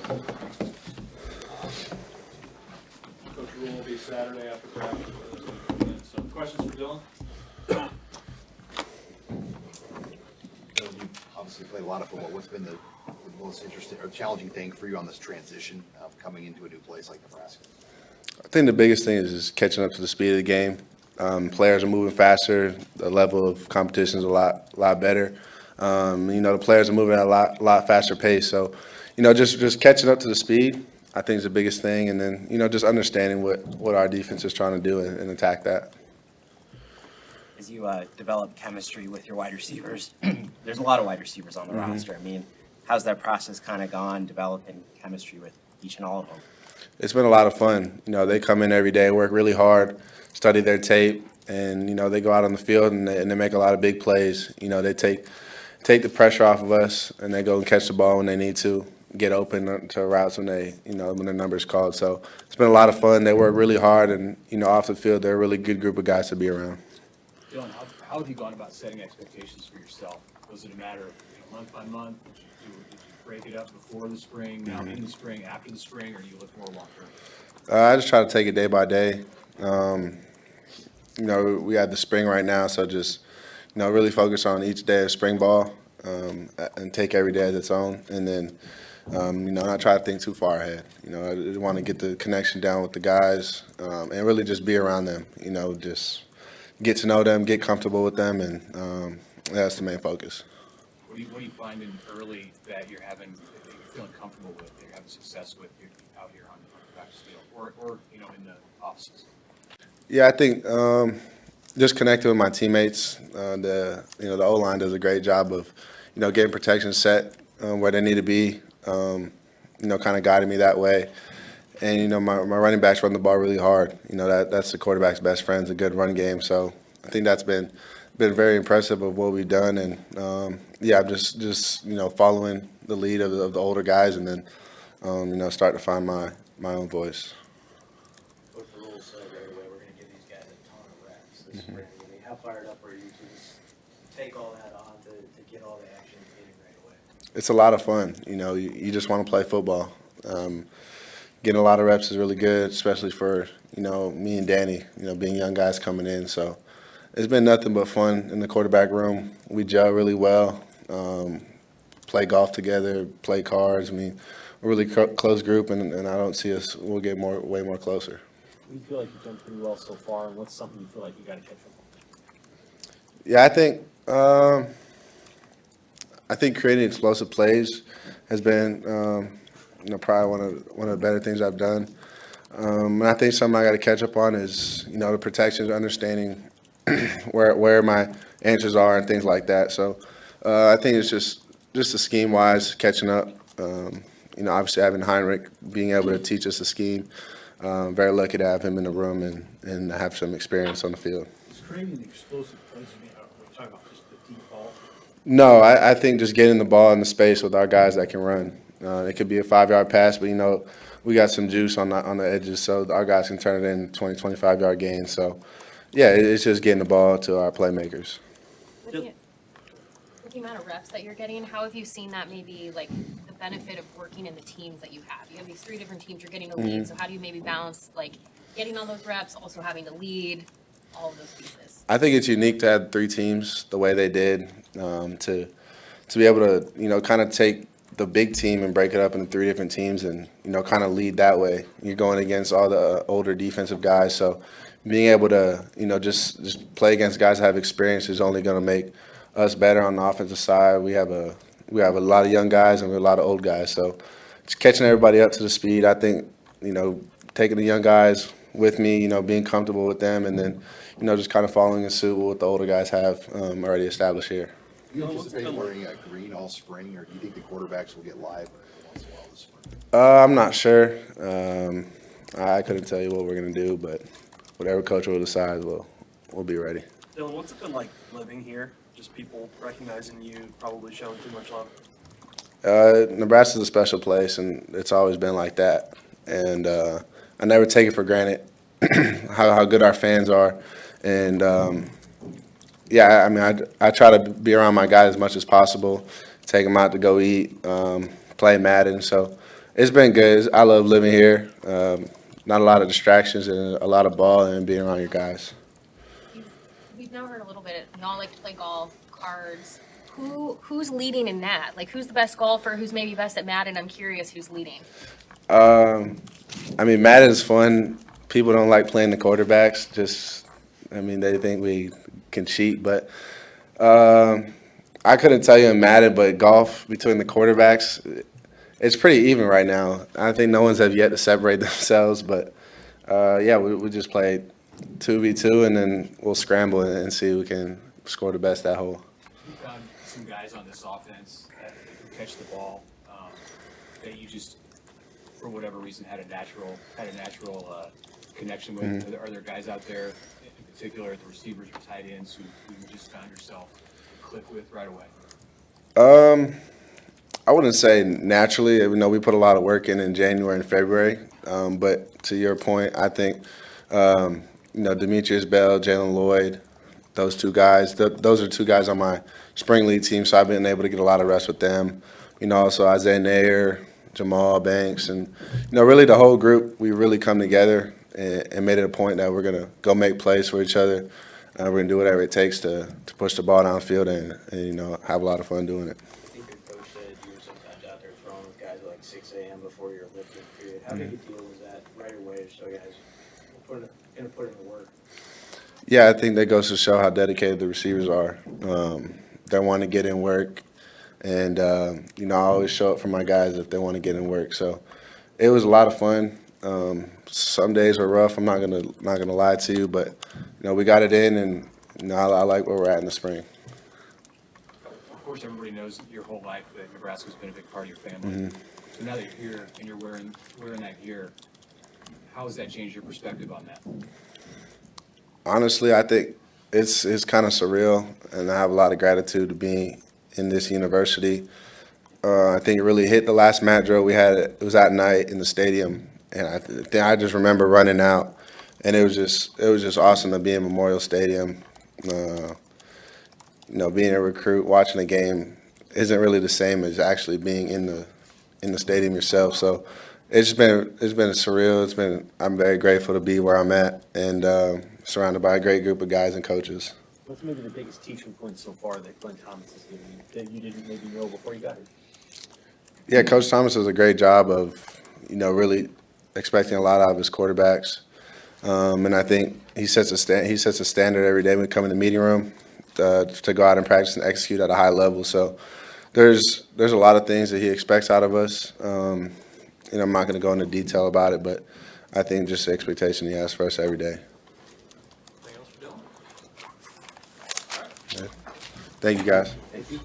Coach Rule will be Saturday after practice. So questions for Dylan? Bill, you obviously played a lot of football. What's been the most interesting or challenging thing for you on this transition of coming into a new place like Nebraska? I think the biggest thing is just catching up to the speed of the game. Players are moving faster. The level of competition is a lot better. The players are moving at a lot faster pace. So, just catching up to the speed, I think is the biggest thing. And then, just understanding what our defense is trying to do and attack that. As you develop chemistry with your wide receivers, there's a lot of wide receivers on the roster. I mean, how's that process kind of gone, developing chemistry with each and all of them? It's been a lot of fun. They come in every day, work really hard, study their tape, and they go out on the field and they make a lot of big plays. They take the pressure off of us and they go and catch the ball when they need to, get open to routes when when their number is called. So it's been a lot of fun. They work really hard, and off the field, they're a really good group of guys to be around. Dylan, how have you gone about setting expectations for yourself? Was it a matter of month by month? Did you break it up before the spring, now in the spring, after the spring, or do you look more long term? I just try to take it day by day. We have the spring right now, so just really focus on each day of spring ball and take every day as its own, and then not try to think too far ahead. I just want to get the connection down with the guys and really just be around them. Just get to know them, get comfortable with them, and that's the main focus. What are you finding early that you're feeling comfortable with, that you're having success with out here on the practice field, or in the off season? Yeah, I think just connecting with my teammates. The O-line does a great job of getting protection set where they need to be. Kind of guiding me that way. And my running backs run the ball really hard. That's the quarterback's best friend, a good run game. So I think that's been very impressive of what we've done. And I'm just following the lead of the older guys, and then start to find my own voice. What the rules say right away, we're going to give these guys a ton of reps this spring. I mean, how fired up are you to just take all that on to get all the action hitting right away? It's a lot of fun. You just want to play football. Getting a lot of reps is really good, especially for me and Danny. Being young guys coming in. So it's been nothing but fun in the quarterback room. We gel really well. Play golf together, play cards. I mean, we're a really close group, and I don't see us. We'll get way more closer. You feel like you've done pretty well so far, and what's something you feel like you got to catch up on? Yeah, I think creating explosive plays has been probably one of the better things I've done. And I think something I got to catch up on is the protections, understanding where my answers are and things like that. So I think it's just the scheme wise catching up. Obviously having Heinrich being able to teach us the scheme. Very lucky to have him in the room and have some experience on the field. It's creating the explosive plays. We're talking about just the deep ball. No, I think just getting the ball in the space with our guys that can run. It could be a 5-yard pass, but we got some juice on the edges, so our guys can turn it in 20, 25-yard gains. So, yeah, it's just getting the ball to our playmakers. With the amount of reps that you're getting, how have you seen that maybe like the benefit of working in the teams that you have? You have these 3 different teams you're getting to lead, so how do you maybe balance like getting all those reps, also having to lead, all of those pieces? I think it's unique to have 3 teams the way they did, to be able to kind of take the big team and break it up into 3 different teams and kind of lead that way. You're going against all the older defensive guys, so being able to just play against guys that have experience is only going to make us better on the offensive side. We have a lot of young guys and we have a lot of old guys, so just catching everybody up to the speed. I think taking the young guys with me, being comfortable with them, and then just kind of following in suit with what the older guys have already established here. Do you anticipate wearing green all spring, or do you think the quarterbacks will get live once in a while this spring? I'm not sure. I couldn't tell you what we're going to do, but whatever coach will decide, we'll be ready. Dylan, what's it been like living here? Just people recognizing you, probably showing too much love? Nebraska's a special place, and it's always been like that. And I never take it for granted how good our fans are. And, I try to be around my guys as much as possible, take them out to go eat, play Madden. So It's been good. I love living here. Not a lot of distractions and a lot of ball and being around your guys. We've now heard a little bit, y'all like to play golf, cards. Who's leading in that? Like, who's the best golfer? Who's maybe best at Madden? I'm curious who's leading. I mean, Madden's fun. People don't like playing the quarterbacks. They think we can cheat. But I couldn't tell you in Madden, but golf between the quarterbacks, it's pretty even right now. I think no one's have yet to separate themselves. But we just played 2v2, and then we'll scramble and see who can score the best that hole. You found some guys on this offense that who catch the ball that you just, for whatever reason, had a natural connection with. Mm-hmm. Are there guys out there, in particular at the receivers or tight ends, who you just found yourself click with right away? I wouldn't say naturally. We put a lot of work in January and February. But to your point, I think Demetrius Bell, Jalen Lloyd, those two guys. Those are two guys on my spring league team, so I've been able to get a lot of rest with them. Also Isaiah Nair, Jamal Banks, and really the whole group. We really come together and made it a point that we're gonna go make plays for each other. We're gonna do whatever it takes to push the ball downfield and have a lot of fun doing it. I think your coach said you were sometimes out there throwing with guys at like 6 a.m. before your lifting period. How big a deal was that right away? So guys gonna put in the work. Yeah, I think that goes to show how dedicated the receivers are. They want to get in work, and I always show up for my guys if they want to get in work. So it was a lot of fun. Some days were rough. I'm not gonna lie to you, but we got it in, and I like where we're at in the spring. Of course, everybody knows your whole life that Nebraska's been a big part of your family. Mm-hmm. So now that you're here and you're wearing that gear, how has that changed your perspective on that? Honestly, I think it's kind of surreal, and I have a lot of gratitude to being in this university. I think it really hit the last mat drill we had. It was at night in the stadium, and I just remember running out, and it was just awesome to be in Memorial Stadium. Being a recruit, watching a game isn't really the same as actually being in the stadium yourself. So it's been surreal. I'm very grateful to be where I'm at and surrounded by a great group of guys and coaches. What's maybe the biggest teaching point so far that Clint Thomas has given you that you didn't maybe know before you got here? Yeah, Coach Thomas does a great job of, really expecting a lot out of his quarterbacks, and I think he sets a standard every day when we come in the meeting room to go out and practice and execute at a high level. So there's a lot of things that he expects out of us. I'm not going to go into detail about it, but I think just the expectation he has for us every day. Anything else for Dylan? Thank you, guys. Thank you.